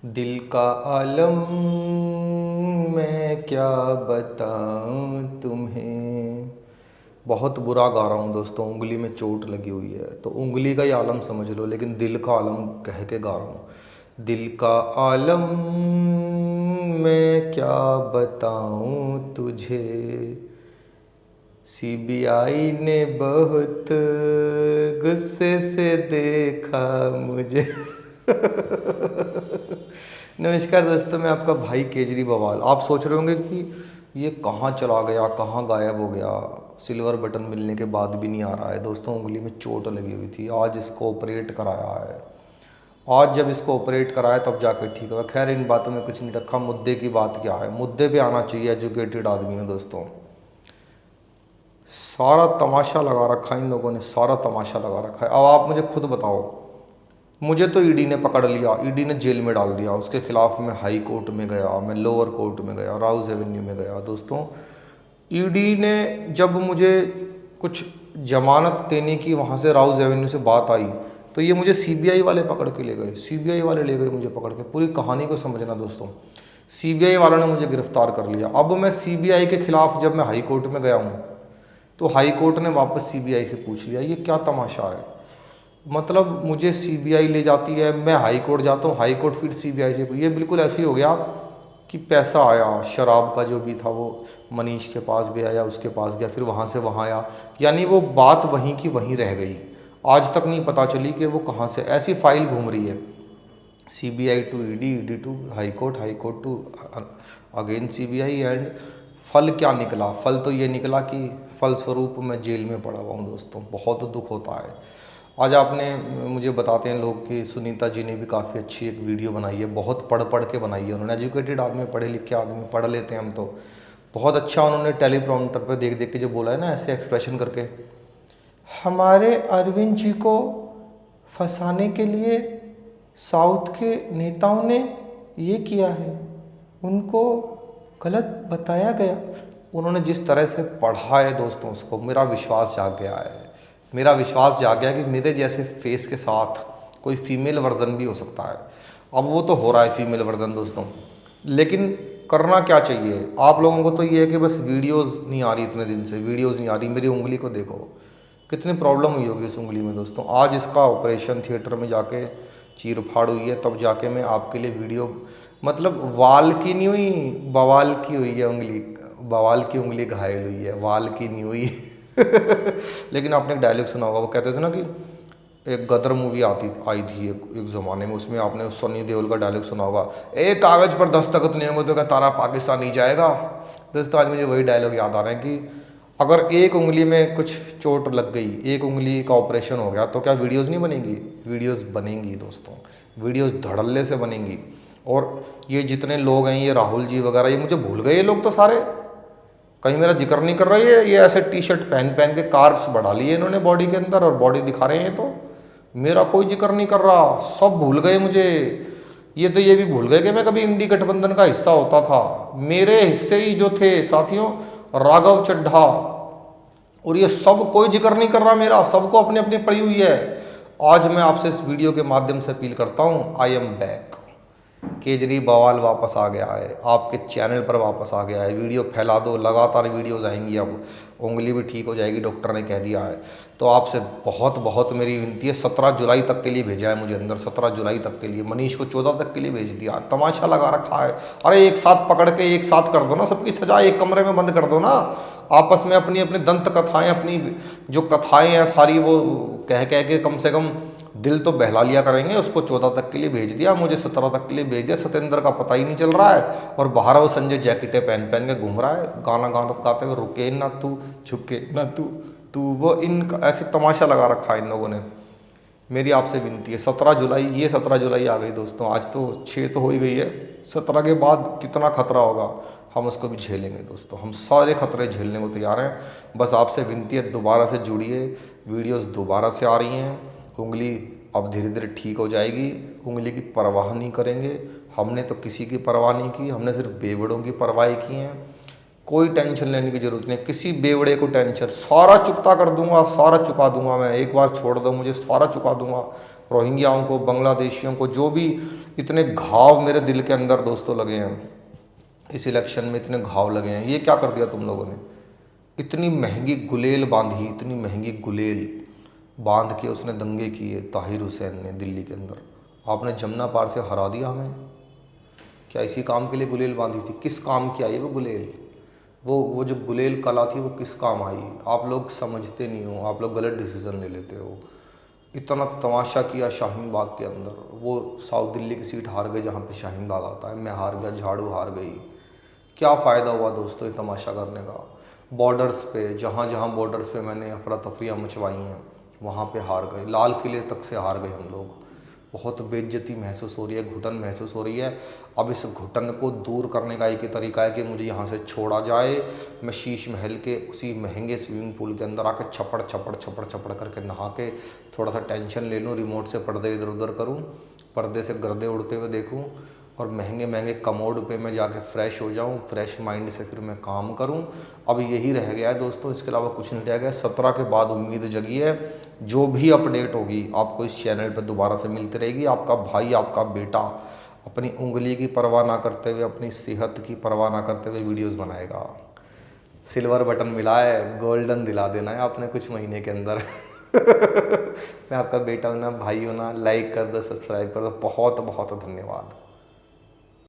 दिल का आलम मैं क्या बताऊं तुम्हें। बहुत बुरा गा रहा हूँ दोस्तों, उंगली में चोट लगी हुई है तो उंगली का ही आलम समझ लो, लेकिन दिल का आलम कह के गा रहा हूँ। दिल का आलम मैं क्या बताऊं तुझे, सीबीआई ने बहुत गुस्से से देखा मुझे। नमस्कार दोस्तों, मैं आपका भाई केजरी बवाल। आप सोच रहे होंगे कि ये कहाँ चला गया, कहाँ गायब हो गया, सिल्वर बटन मिलने के बाद भी नहीं आ रहा है। दोस्तों, उंगली में चोट लगी हुई थी, आज इसको ऑपरेट कराया है। आज जब इसको ऑपरेट कराया तब जाकर ठीक हुआ। खैर, इन बातों में कुछ नहीं रखा, मुद्दे की बात क्या है। मुद्दे पे आना चाहिए, एजुकेटेड आदमी है दोस्तों। सारा तमाशा लगा रखा है इन लोगों ने, सारा तमाशा लगा रखा है। अब आप मुझे खुद बताओ, मुझे तो ईडी ने पकड़ लिया, ईडी ने जेल में डाल दिया। उसके खिलाफ मैं हाई कोर्ट में गया, मैं लोअर कोर्ट में गया, राउज एवेन्यू में गया। दोस्तों, ईडी ने जब मुझे कुछ जमानत देने की वहाँ से राउज एवेन्यू से बात आई, तो ये मुझे सीबीआई वाले पकड़ के ले गए। सीबीआई वाले ले गए मुझे पकड़ के। पूरी कहानी को समझना दोस्तों, सीबीआई वालों ने मुझे गिरफ्तार कर लिया। अब मैं सीबीआई के खिलाफ जब मैं हाई कोर्ट में गया हूँ, तो हाई कोर्ट ने वापस सीबीआई से पूछ लिया। ये क्या तमाशा है। मतलब मुझे सीबीआई ले जाती है, मैं हाई कोर्ट जाता हूँ, हाई कोर्ट फिर सीबीआई से। ये बिल्कुल ऐसे ही हो गया कि पैसा आया शराब का जो भी था, वो मनीष के पास गया या उसके पास गया, फिर वहाँ से वहाँ आया, यानी वो बात वहीं की वहीं रह गई। आज तक नहीं पता चली कि वो कहाँ से। ऐसी फाइल घूम रही है, CBI to ED, ED to high court, high court to again CBI. And फल क्या निकला? फल तो ये निकला कि फलस्वरूप मैं जेल में पड़ा हुआ हूँ दोस्तों। बहुत दुख होता है। आज आपने मुझे बताते हैं लोग कि सुनीता जी ने भी काफ़ी अच्छी एक वीडियो बनाई है, बहुत पढ़ पढ़ के बनाई है उन्होंने। एजुकेटेड आदमी, पढ़े लिखे आदमी, पढ़ लेते हैं हम तो। बहुत अच्छा उन्होंने टेलीप्रॉम्प्टर पर देख देख के जो बोला है ना, ऐसे एक्सप्रेशन करके, हमारे अरविंद जी को फंसाने के लिए साउथ के नेताओं ने ये किया है, उनको गलत बताया गया। उन्होंने जिस तरह से पढ़ा है दोस्तों, उसको मेरा विश्वास जाग गया है। मेरा विश्वास जाग गया कि मेरे जैसे फेस के साथ कोई फीमेल वर्जन भी हो सकता है। अब वो तो हो रहा है फीमेल वर्जन दोस्तों, लेकिन करना क्या चाहिए आप लोगों को? तो ये है कि बस वीडियोस नहीं आ रही, इतने दिन से वीडियोस नहीं आ रही। मेरी उंगली को देखो, कितनी प्रॉब्लम हुई होगी इस उंगली में दोस्तों। आज इसका ऑपरेशन थिएटर में जाके चीर फाड़ हुई है, तब जाके मैं आपके लिए वीडियो, मतलब वाल की नहीं हुई, बवाल की हुई है उंगली। बवाल की उंगली घायल हुई है, वाल की नहीं हुई। लेकिन आपने एक डायलॉग सुना होगा, वो कहते थे ना कि एक गदर मूवी आती आई थी एक ज़माने में, उसमें आपने उस सनी देओल का डायलॉग सुना होगा, एक कागज़ पर दस्तखत नहीं होंगे तो क्या तारा पाकिस्तान नहीं जाएगा। दोस्तों, आज मुझे वही डायलॉग याद आ रहे हैं कि अगर एक उंगली में कुछ चोट लग गई, एक उंगली का ऑपरेशन हो गया, तो क्या वीडियोस नहीं बनेंगी? वीडियोस बनेंगी दोस्तों, वीडियोस धड़ल्ले से बनेंगी। और ये जितने लोग हैं, ये राहुल जी वगैरह, ये मुझे भूल गए ये लोग तो सारे। कहीं मेरा जिक्र नहीं कर रहा है। ये ऐसे टी शर्ट पहन पहन के कार्ब्स बढ़ा लिए इन्होंने बॉडी के अंदर, और बॉडी दिखा रहे हैं। तो मेरा कोई जिक्र नहीं कर रहा, सब भूल गए मुझे। ये तो ये भी भूल गए कि मैं कभी इंडी गठबंधन का हिस्सा होता था। मेरे हिस्से ही जो थे साथियों, राघव चड्ढा, और ये सब कोई जिक्र नहीं कर रहा मेरा। सबको अपनी अपनी पड़ी हुई है। आज मैं आपसे इस वीडियो के माध्यम से अपील करता हूँ, आई एम बैक। केजरी बवाल वापस आ गया है, आपके चैनल पर वापस आ गया है। वीडियो फैला दो, लगातार वीडियोस आएंगी। अब उंगली भी ठीक हो जाएगी, डॉक्टर ने कह दिया है। तो आपसे बहुत बहुत मेरी विनती है, 17 जुलाई तक के लिए भेजा है मुझे अंदर, 17 जुलाई तक के लिए। मनीष को 14 तक के लिए भेज दिया। तमाशा लगा रखा है। अरे एक साथ पकड़ के एक साथ कर दो ना, सबकी सजा एक कमरे में बंद कर दो ना। आपस में अपनी अपनी दंत कथाएं, अपनी जो कथाएं हैं सारी, वो कह कह के कम से कम दिल तो बहला लिया करेंगे। उसको 14 तक के लिए भेज दिया, मुझे 17 तक के लिए भेज दिया। सत्येंद्र का पता ही नहीं चल रहा है, और बाहर वो संजय जैकेटें पहन पहन के घूम रहा है, गाना गाना गाते हुए, रुके ना तू, झुके ना तू, तू वो। इन ऐसे तमाशा लगा रखा है इन लोगों ने। मेरी आपसे विनती है, 17 जुलाई, ये 17 जुलाई आ गई दोस्तों, आज तो 6 तो हो ही गई है। 17 के बाद कितना खतरा होगा, हम उसको भी झेलेंगे दोस्तों। हम सारे खतरे झेलने को तैयार हैं। बस आपसे विनती है, दोबारा से जुड़िए। वीडियोस दोबारा से आ रही हैं। उंगली अब धीरे धीरे ठीक हो जाएगी। उंगली की परवाह नहीं करेंगे। हमने तो किसी की परवाह नहीं की, हमने सिर्फ बेवड़ों की परवाह की हैं। कोई टेंशन लेने की जरूरत नहीं, किसी बेवड़े को टेंशन, सारा चुकता कर दूंगा, सारा चुका दूंगा मैं। एक बार छोड़ दो मुझे, सारा चुका दूंगा। रोहिंग्याओं को, बांग्लादेशियों को, जो भी इतने घाव मेरे दिल के अंदर दोस्तों लगे हैं इस इलेक्शन में, इतने घाव लगे हैं। ये क्या कर दिया तुम लोगों ने? इतनी महंगी गुलेल बांधी, इतनी महंगी गुलेल बांध के उसने दंगे किए ताहिर हुसैन ने दिल्ली के अंदर। आपने जमुना पार से हरा दिया हमें। क्या इसी काम के लिए गुलेल बांधी थी? किस काम की आई वो गुलेल? वो जो गुलेल कला थी वो किस काम आई? आप लोग समझते नहीं हो, आप लोग गलत डिसीजन ले लेते हो। इतना तमाशा किया शाहीन बाग के अंदर। वो साउथ दिल्ली की सीट हार गई जहाँ पे शाहीन बाग आता है, मैं हार गया, झाड़ू हार गई। क्या फ़ायदा हुआ दोस्तों ये तमाशा करने का? बॉर्डर्स पे, जहाँ जहाँ बॉर्डर्स पे मैंने अफरा तफरियाँ मचवाई हैं वहाँ पे हार गए, लाल किले तक से हार गए हम लोग। बहुत बेइज्जती महसूस हो रही है, घुटन महसूस हो रही है। अब इस घुटन को दूर करने का एक ही तरीका है कि मुझे यहाँ से छोड़ा जाए, मैं शीश महल के उसी महंगे स्विमिंग पूल के अंदर आकर छपड़ छपड़ छपड़ छपड़ करके नहा के थोड़ा सा टेंशन ले लूँ, रिमोट से पर्दे इधर उधर करूँ, पर्दे से गर्दे उड़ते हुए देखूँ, और महंगे महंगे कमोड पे मैं जाके फ़्रेश हो जाऊँ, फ्रेश माइंड से फिर मैं काम करूँ। अब यही रह गया है दोस्तों, इसके अलावा कुछ नहीं रह गया। 17 के बाद उम्मीद जगी है, जो भी अपडेट होगी आपको इस चैनल पर दोबारा से मिलती रहेगी। आपका भाई, आपका बेटा अपनी उंगली की परवाह ना करते हुए, अपनी सेहत की परवाह ना करते हुए वीडियोस बनाएगा। सिल्वर बटन मिला है, गोल्डन दिला देना है आपने कुछ महीने के अंदर। मैं आपका बेटा हूँ ना, भाई हूँ ना, लाइक कर दो, सब्सक्राइब कर दो। बहुत बहुत धन्यवाद।